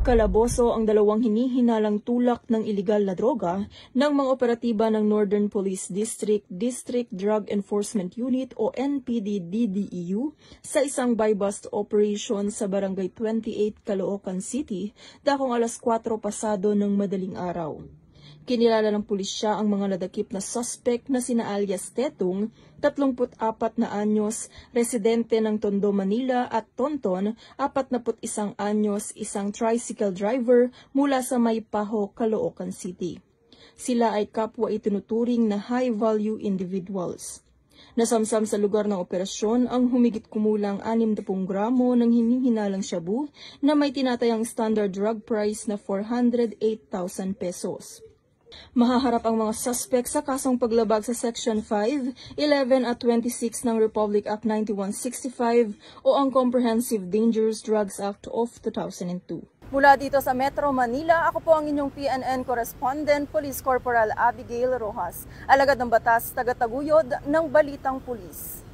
Kalaboso ang dalawang hinihinalang tulak ng iligal na droga ng mga operatiba ng Northern Police District Drug Enforcement Unit o NPD-DDEU sa isang buy-bust operation sa Barangay 28, Caloocan City, dakong alas 4 pasado ng madaling araw. Kinilala ng pulisya ang mga nadakip na suspect na sina alias Tetong, 34 na anyos, residente ng Tondo, Manila at Tonton, 41 anyos, isang tricycle driver mula sa Maypaho, Caloocan City. Sila ay kapwa itinuturing na high-value individuals. Nasamsam sa lugar ng operasyon ang humigit kumulang 60 gramo ng hinihinalang shabu na may tinatayang standard drug price na 408,000 pesos. Mahaharap ang mga suspect sa kasong paglabag sa Section 5, 11 at 26 ng Republic Act 9165 o ang Comprehensive Dangerous Drugs Act of 2002. Mula dito sa Metro Manila, ako po ang inyong PNN correspondent, Police Corporal Abigail Rojas, alagad ng batas, tagataguyod ng Balitang Pulis.